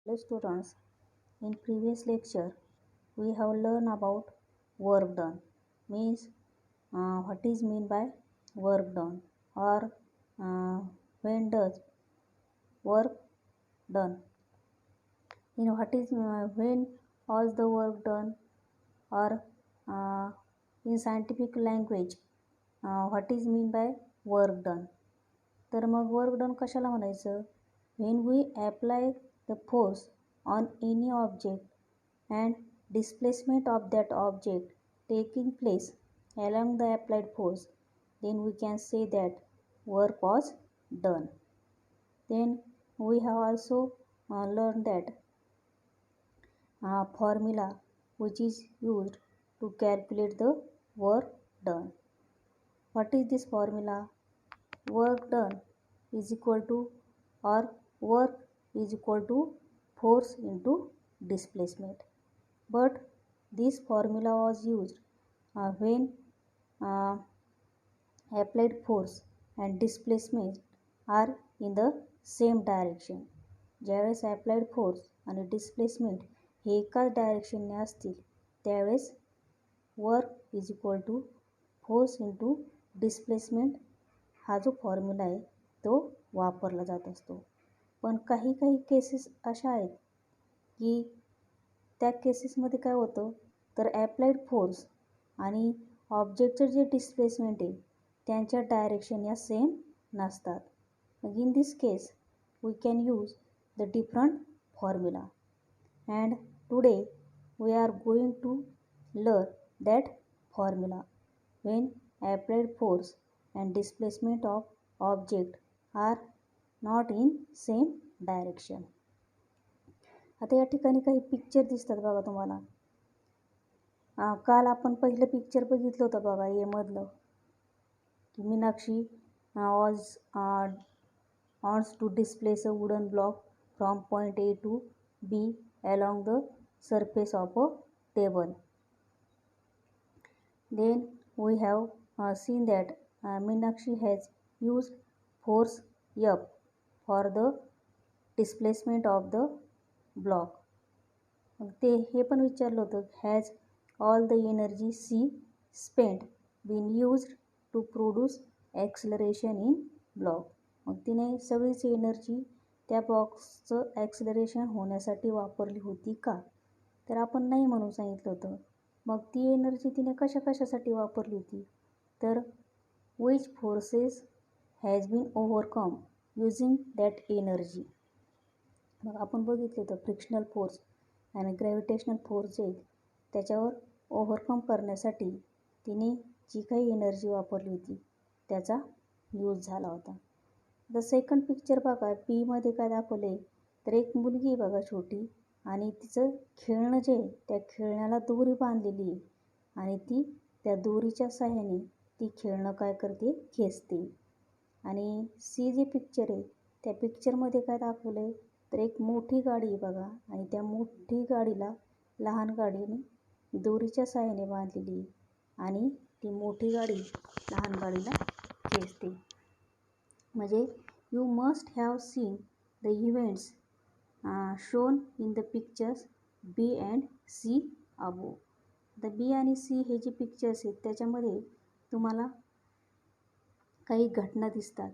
Hello students, in previous lecture we have learned about work done, means what is mean by work done, or when does work done, what is when was the work done, or uh, in scientific language what is mean by work done. तर मग work done कशाला म्हणायचं? When we apply the force on any object and displacement of that object taking place along the applied force, then we can say that work was done. Then we have also learned that formula which is used to calculate the work done. What is this formula? Work done is equal to, or work is equal to force into displacement. But this formula was used when applied force and displacement are in the same direction. ज्यावेळेस applied force आणि displacement हे एकाच डायरेक्शनने असतील त्यावेळेस work is equal to force into displacement हा जो formula आहे तो वापरला जात असतो. पण काही काही केसेस अशा आहेत की त्या केसेसमध्ये काय होतं, तर ॲप्लाइड फोर्स आणि ऑब्जेक्टचं जे डिस्प्लेसमेंट आहे त्यांच्या डायरेक्शन या सेम नसतात. मग in this case we can use the different formula, and today we are going to learn that formula when applied force and displacement of object are not in same direction. आता या ठिकाणी काही picture दिसतात बघा तुम्हाला. काल आपण पहिलं पिक्चर बघितलं होतं बघा ए मधलं, की Meenakshi was wants to displace a wooden block from point A to B along the surface of a table. Then we have seen that Meenakshi has used force F for the displacement of the block. ते हे पण विचारलं होतं, has all the energy C spent been used to produce acceleration in block. मग तिने सगळीच energy त्या बॉक्सचं acceleration होण्यासाठी वापरली होती का? तर आपण नाही म्हणून सांगितलं होतं. मग ती एनर्जी तिने कशासाठी वापरली होती, तर which forces has been overcome using that energy. मग आपण बघितलं होतं फ्रिक्शनल फोर्स आणि ग्रॅव्हिटेशनल फोर्स जे त्याच्यावर ओव्हरकम करण्यासाठी तिने जी काही एनर्जी वापरली होती त्याचा यूज झाला होता. द सेकंड पिक्चर बघा, पीमध्ये काय दाखवलं आहे, तर एक मुलगी बघा छोटी, आणि तिचं खेळणं जे त्या खेळण्याला दोरी बांधलेली आहे आणि ती त्या दोरीच्या साहाय्याने ती खेळणं काय करते, खेचते. आणि सी जे पिक्चर आहे त्या पिक्चरमध्ये काय दाखवलं आहे, तर एक मोठी गाडी आहे बघा, आणि त्या मोठी गाडीला लहान गाडीने दोरीच्या साहाय्याने बांधलेली आहे आणि ती मोठी गाडी लहान गाडीला खेचते. म्हणजे you must have seen the events shown in the pictures B and C above. The B आणि सी हे जे पिक्चर्स आहेत त्याच्यामध्ये तुम्हाला काही घटना दिसतात.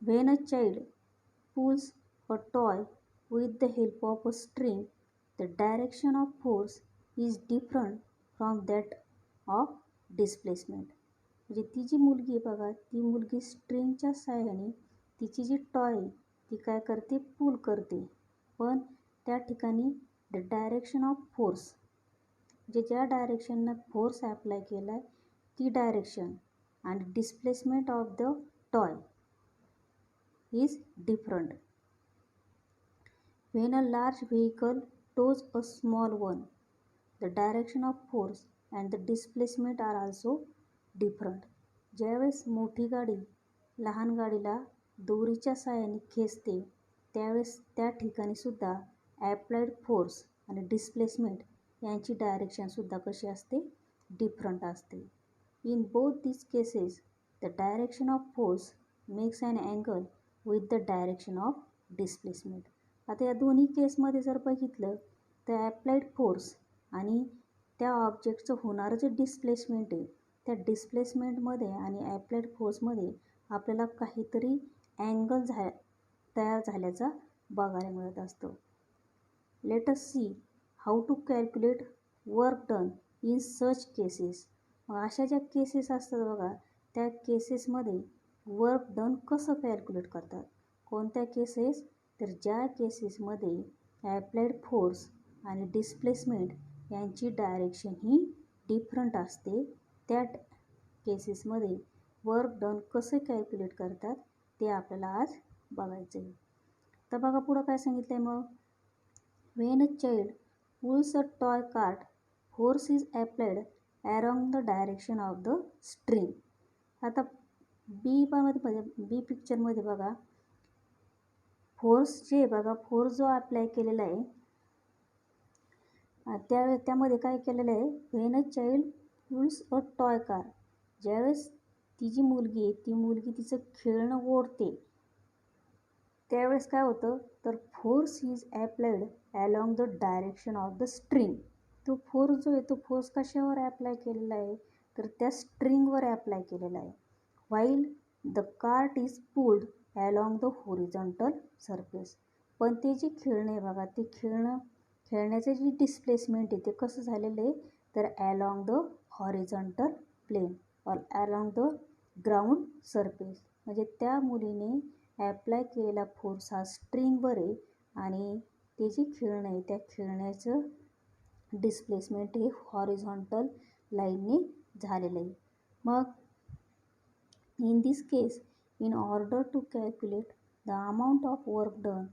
When a child pools a toy with the help of a string, the direction of force is different from that of displacement. म्हणजे ती जी मुलगी आहे बघा, ती मुलगी स्ट्रिंगच्या साहाय्याने तिची जी टॉय ती काय करते, पुल करते. पण त्या ठिकाणी द डायरेक्शन ऑफ फोर्स, म्हणजे ज्या डायरेक्शननं फोर्स ॲप्लाय केला आहे ती डायरेक्शन आणि displacement of the toy is different. When a large vehicle tows a small one, the direction of force and the displacement are also different. ज्यावेळेस मोठी गाडी लहान गाडीला दोरीच्या साहाय्याने खेचते त्यावेळेस त्या ठिकाणी सुद्धा ॲप्लाइड फोर्स आणि डिस्प्लेसमेंट यांची डायरेक्शनसुद्धा कशी असते, डिफरंट असते. In both these cases the direction of force makes an angle with the direction of displacement. आता या दोन्ही केसमध्ये जर बघितलं तर ॲप्लाइड फोर्स आणि त्या ऑब्जेक्टचं होणारं जे डिस्प्लेसमेंट आहे त्या डिस्प्लेसमेंटमध्ये आणि ॲप्लाइड फोर्समध्ये आपल्याला काहीतरी अँगल तयार झाल्याचा बघायला मिळत असतो. Let us see how to calculate work done in such cases. मग अशा ज्या केसेस असतात बघा त्या केसेसमध्ये वर्क डन कसं कॅल्क्युलेट करतात. कोणत्या केसेस तर ज्या केसेसमध्ये ॲप्लाइड फोर्स आणि डिस्प्लेसमेंट यांची डायरेक्शन ही डिफरंट असते त्या केसेसमध्ये वर्क डन कसे कॅल्क्युलेट करतात ते आपल्याला आज बघायचं आहे. तर बघा पुढं काय सांगितलं आहे मग. When a child pulls a toy cart, force is applied along the direction of the string. आता बी पिक्चरमध्ये बघा फोर्स जे बघा फोर्स जो अप्लाय केलेला आहे त्यामध्ये काय केलेलं आहे. When a child pools a toy car, ज्यावेळेस ती जी मुलगी आहे ती मुलगी तिचं खेळणं ओढते त्यावेळेस काय होतं तर force is applied along the direction of the string. तो फोर्स जो आहे तो फोर्स कशावर ॲप्लाय केलेला आहे तर त्या स्ट्रिंगवर ॲप्लाय केलेला आहे. While the cart is pulled along the horizontal surface. पण ते जे खेळणं आहे बघा ते खेळण्याचं जे डिस्प्लेसमेंट आहे ते कसं झालेलं आहे तर along the horizontal plane or along the ground surface. म्हणजे त्या मुलीने ॲप्लाय केलेला फोर्स हा स्ट्रिंगवर आहे आणि ते जे खेळणं आहे त्या खेळण्याचं डिस्प्लेसमेंट हे हॉरिझॉन्टल लाईनने झालेलं आहे. मग in this case in order to calculate the amount of work done,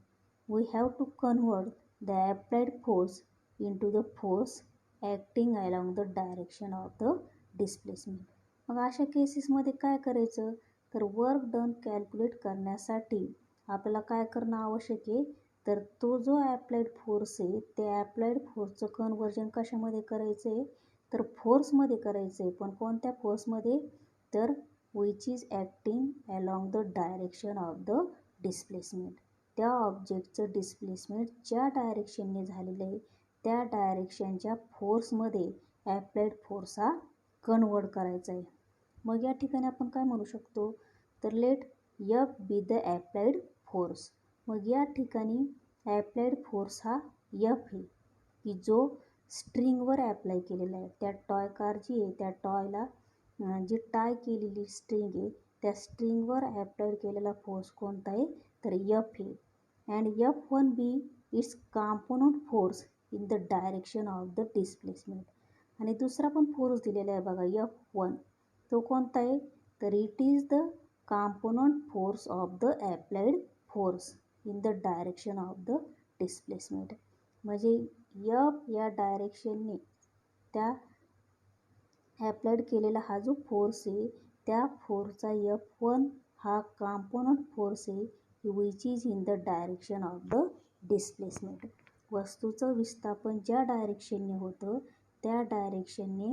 we have to convert the applied force into the force acting along the direction of the displacement. मग अशा केसेसमध्ये काय करायचं तर वर्क डन कॅल्क्युलेट करण्यासाठी आपल्याला काय करणं आवश्यक आहे तर तो जो ॲप्लाइड फोर्स आहे ते ॲप्लाइड फोर्सचं कन्व्हर्जन कशामध्ये करायचं आहे तर फोर्समध्ये करायचं आहे. पण कोणत्या फोर्समध्ये तर which is acting along the direction of the displacement. त्या ऑब्जेक्टचं डिस्प्लेसमेंट ज्या डायरेक्शनने झालेलं आहे त्या डायरेक्शनच्या फोर्समध्ये ॲप्लाइड फोर्स हा कन्वर्ट करायचा आहे. मग या ठिकाणी आपण काय म्हणू शकतो तर let F be the applied force. मग या ठिकाणी ॲप्लाइड फोर्स हा एफ आहे की जो स्ट्रिंगवर ॲप्लाय केलेला आहे. त्या टॉय कार जी आहे त्या टॉयला जी टाय केलेली स्ट्रिंग आहे त्या स्ट्रिंगवर ॲप्लाइड केलेला फोर्स कोणता आहे तर एफ आहे. And F1B it's component force in the direction of the displacement. आणि दुसरा पण फोर्स दिलेला आहे बघा F1, तो कोणता आहे तर it is the component force of the applied force in the direction of the displacement. म्हणजे F या डायरेक्शनने त्या ॲप्लाइड केलेला हा जो फोर्स आहे त्या फोर्सचा F1 हा कॉम्पोनंट फोर्स आहे which is in the direction of the displacement. वस्तूचं विस्थापन ज्या डायरेक्शनने होतं त्या डायरेक्शनने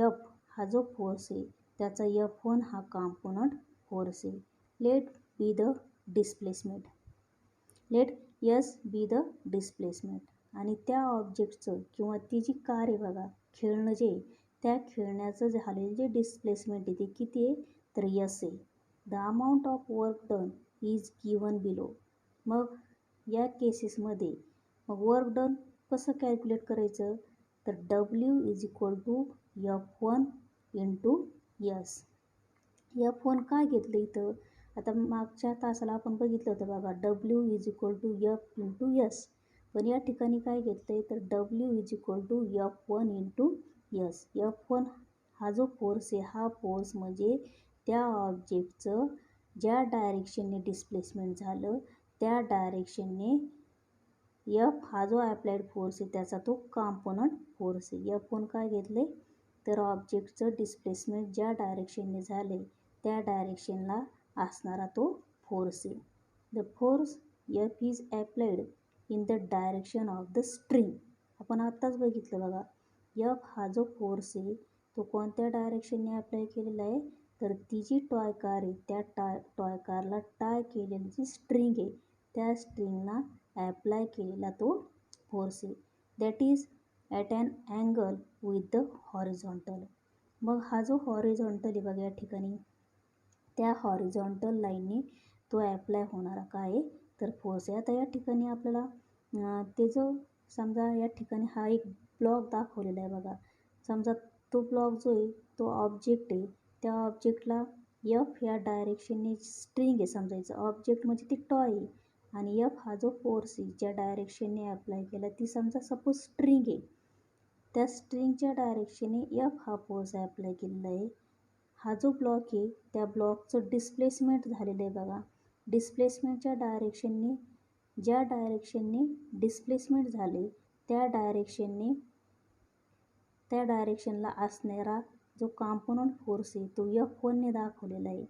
F हा जो फोर्स आहे त्याचा F1 हा कॉम्पोनंट फोर्स आहे. Let be the displacement, let S be the displacement. आणि त्या ऑब्जेक्टचं किंवा ती जी कार आहे बघा खेळणं जे त्या खेळण्याचं झालेलं जे डिस्प्लेसमेंट आहे ते किती आहे तर यस आहे. The amount of work done is given below. मग या केसेसमध्ये मग वर्क डन कसं कॅल्क्युलेट करायचं तर W is equal to F1 into S. F1 काय घेतलं इथं आता मागच्या तासाला आपण बघितलं होतं बघा W is equal to F into S. पण या ठिकाणी काय घेतलं आहे तर W is equal to F1 into S. F1 हा जो फोर्स आहे हा फोर्स म्हणजे त्या ऑब्जेक्टचं ज्या डायरेक्शनने डिस्प्लेसमेंट झालं त्या डायरेक्शनने F हा जो ॲप्लाइड फोर्स आहे त्याचा तो कॉम्पोनंट फोर्स आहे. F1 काय घेतले तर ऑब्जेक्टचं डिस्प्लेसमेंट ज्या डायरेक्शनने झाले त्या डायरेक्शनला असणारा तो फोर्स आहे. The force F is applied in the direction of the string. आपण आत्ताच बघितलं बघा F हा जो फोर्स आहे तो कोणत्या डायरेक्शनने अप्लाय केलेला आहे तर ती जी टॉय कार आहे त्या टॉय कारला टाय केलेली जी स्ट्रिंग आहे त्या स्ट्रिंगला ॲप्लाय केलेला तो फोर्स आहे. That is at an angle with the horizontal. मग हा जो हॉरिझॉन्टल आहे बघा या ठिकाणी, त्या हॉरिझॉन्टल लाईनने तो ॲप्लाय होणारा काय आहे तर फोर्स आहे. आता या ठिकाणी आपल्याला ते जो समजा या ठिकाणी हा एक ब्लॉक दाखवलेला आहे बघा. समजा तो ब्लॉक जो आहे तो ऑब्जेक्ट आहे. त्या ऑब्जेक्टला एफ या डायरेक्शनने स्ट्रिंग आहे समजायचं. ऑब्जेक्ट म्हणजे ती टॉय आहे आणि एफ हा जो फोर्स आहे ज्या डायरेक्शनने ॲप्लाय केला ती समजा सपोज स्ट्रिंग आहे. त्या स्ट्रिंगच्या डायरेक्शनने एफ हा फोर्स ॲप्लाय केलेला आहे. हा जो ब्लॉक आहे त्या ब्लॉकचं डिस्प्लेसमेंट झालेलं आहे बघा. डिस्प्लेसमेंटच्या डायरेक्शनने ज्या डायरेक्शनने डिस्प्लेसमेंट झाले त्या डायरेक्शनला असणारा जो कॉम्पोनंट फोर्स आहे तो F1ने दाखवलेला आहे.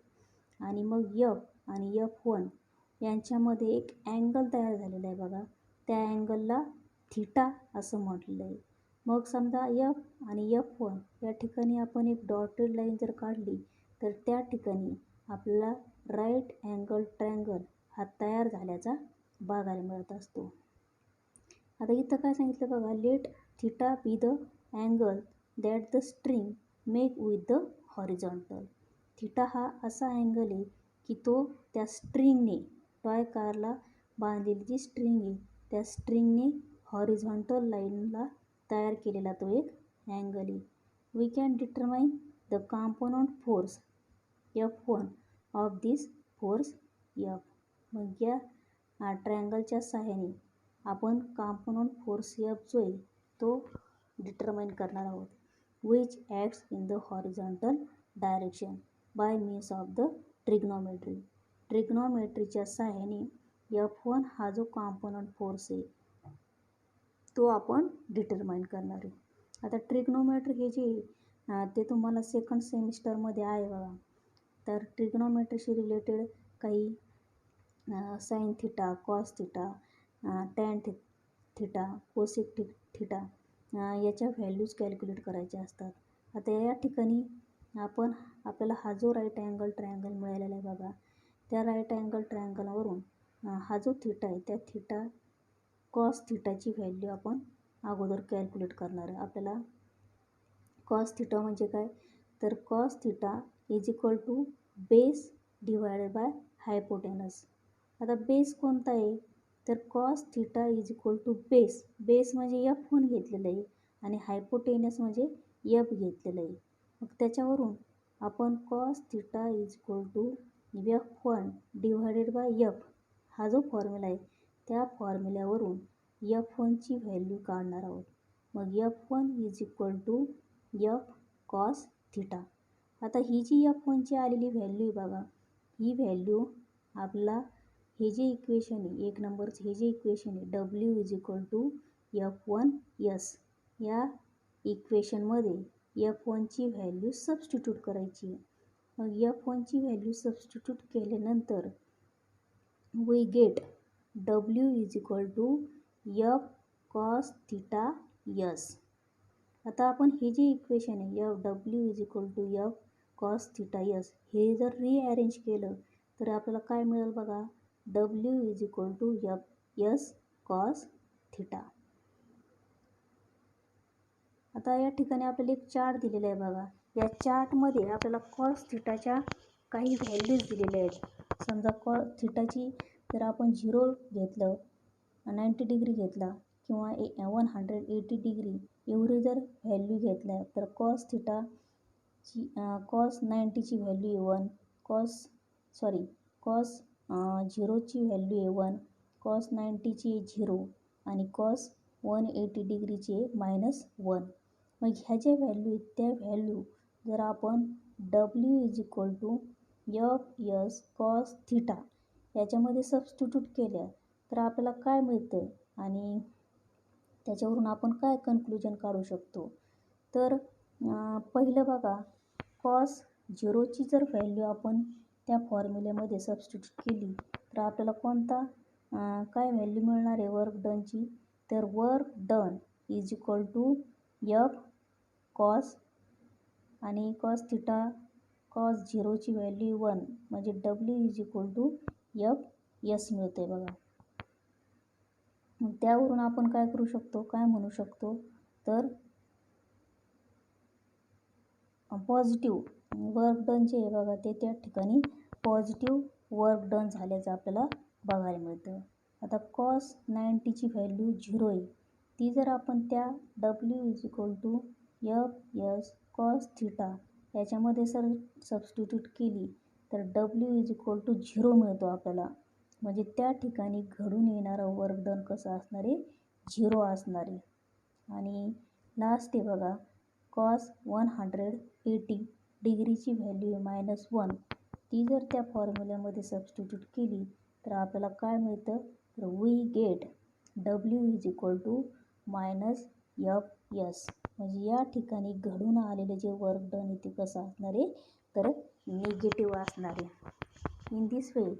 आणि मग F आणि F1 यांच्यामध्ये एक अँगल तयार झालेला आहे बघा. त्या अँगलला थीटा असं म्हटलेलं आहे. मग समजा F आणि F1 या ठिकाणी आपण एक डॉटेड लाईन जर काढली तर त्या ठिकाणी आपल्याला राईट अँगल ट्रायंगल हा तयार झाल्याचा बघायला मिळत असतो. आता इथं काय सांगितलं बघा, let theta be the angle that the string make with the horizontal. Theta हा असा अँगल आहे की तो त्या स्ट्रिंगने टॉय कारला बांधलेली जी स्ट्रिंग आहे त्या स्ट्रिंगने हॉरिझॉन्टल लाईनला तयार केलेला तो एक अँगल आहे. We can determine the component force F1 of this force F. मग या ट्रायंगलच्या सहाय्याने आपण कॉम्पोनंट फोर्स F जो आहे तो डिटरमाइन करणार आहोत. Which acts in the horizontal direction by means of the trigonometry. ट्रिग्नोमेट्रीच्या सहाय्याने F1 हा जो कॉम्पोनंट फोर्स आहे तो आपण डिटरमाइन करणार आहे. आता ट्रिग्नोमेट्री हे जे ते तुम्हाला सेकंड सेमिस्टरमध्ये आहे बघा. तर ट्रिग्नोमेट्रीशी रिलेटेड काही sine theta, cos theta, tan theta, cosec theta याच्या व्हॅल्यूज कॅल्क्युलेट करायच्या असतात. आता या ठिकाणी आपल्याला हा जो राईट अँगल ट्रायंगल मिळालेला आहे बघा, त्या राईट अँगल ट्रायंगलवरून हा जो थिटा आहे त्या थिटा कॉस थिटाची व्हॅल्यू आपण अगोदर कॅल्क्युलेट करणार आहे. आपल्याला कॉस थिटा म्हणजे काय तर cos theta is equal to base divided by hypotenuse. आता बेस कोणता आहे तर cos theta is equal to base म्हणजे F1 घेतलेलं आहे आणि हायपोटेनस म्हणजे F घेतलेलं आहे. मग त्याच्यावरून आपण cos theta is equal to F1 divided by F हा जो फॉर्म्युला आहे त्या फॉर्म्युल्यावरून F1ची व्हॅल्यू काढणार आहोत. मग F1 is equal to F cos theta. आता ही जी F1ची आलेली व्हॅल्यू आहे बघा, ही व्हॅल्यू आपला हे जे इक्वेशन आहे 1 नंबरचं हे जे इक्वेशन आहे W is equal to F1S या इक्वेशनमध्ये F1ची व्हॅल्यू सबस्टिट्यूट करायची. मग F1ची व्हॅल्यू सबस्टिट्यूट केल्यानंतर we get W is equal to F cos theta S. आता आपण हे जे इक्वेशन आहे W is equal to F cos theta S हे जर रिअरेंज केलं तर आपल्याला काय मिळेल बघा, W is equal to F S cos theta. आता या ठिकाणी आपल्याला एक चार्ट दिलेला आहे बघा. या चार्टमध्ये आपल्याला कॉस थिटाच्या काही व्हॅल्यूज दिलेल्या आहेत. समजा कॉस थिटाची जर आपण 0 घेतलं, 90 डिग्री घेतला किंवा 180 डिग्री एवढी जर व्हॅल्यू घेतल्या तर कॉस 90ची व्हॅल्यू A1, कॉस 0ची व्हॅल्यू A1, कॉस 90ची 0 आणि कॉस 180 डिग्रीची -1. मग ह्या ज्या व्हॅल्यू आहेत त्या व्हॅल्यू जर आपण W is equal to F cos theta याच्यामध्ये सबस्टिट्यूट केल्या तर आपल्याला काय मिळतं आणि त्याच्यावरून आपण काय कन्क्लुजन काढू शकतो. तर पहिलं बघा, कॉस 0ची जर व्हॅल्यू आपण त्या फॉर्म्युल्यामध्ये सबस्टिट्यूट केली तर आपल्याला काय व्हॅल्यू मिळणार आहे वर्क डनची तर work done is equal to F cos आणि कॉस थिटा कॉस 0ची व्हॅल्यू 1 म्हणजे W is equal to F S मिळते बघा. मग त्यावरून आपण काय करू शकतो, काय म्हणू शकतो, तर पॉझिटिव्ह वर्क डनचे हे बघा ते त्या ठिकाणी पॉझिटिव्ह वर्क डन झाल्याचं आपल्याला बघायला मिळतं. आता कॉस 90ची व्हॅल्यू 0 आहे. ती जर आपण त्या W=F कॉस थिटा याच्यामध्ये सबस्टिट्यूट केली तर W=0 मिळतो आपल्याला. म्हणजे त्या ठिकाणी घडून येणारं वर्क डन कसं असणार आहे, 0 असणार आहे. आणि लास्ट आहे बघा, कॉस 180 डिग्रीची व्हॅल्यू आहे -1. ती जर त्या फॉर्म्युल्यामध्ये सबस्टिट्यूट केली तर आपल्याला काय मिळतं, तर वी गेट W=-Fs. म्हणजे या ठिकाणी घडून आलेलं जे वर्क डन आहे ते कसं असणार आहे, तर निगेटिव्ह असणार आहे. In this way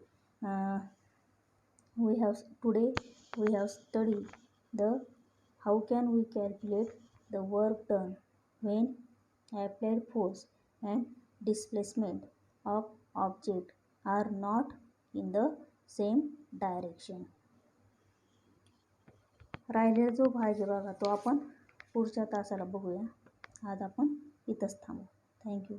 today we have studied the how can we calculate the work done when applied force and displacement of object are not in the same direction. राहिलेला जो भाग आहे बघा तो आपण पुढच्या तासाला बघूया. आज आपण इथंच थांबू. थँक्यू.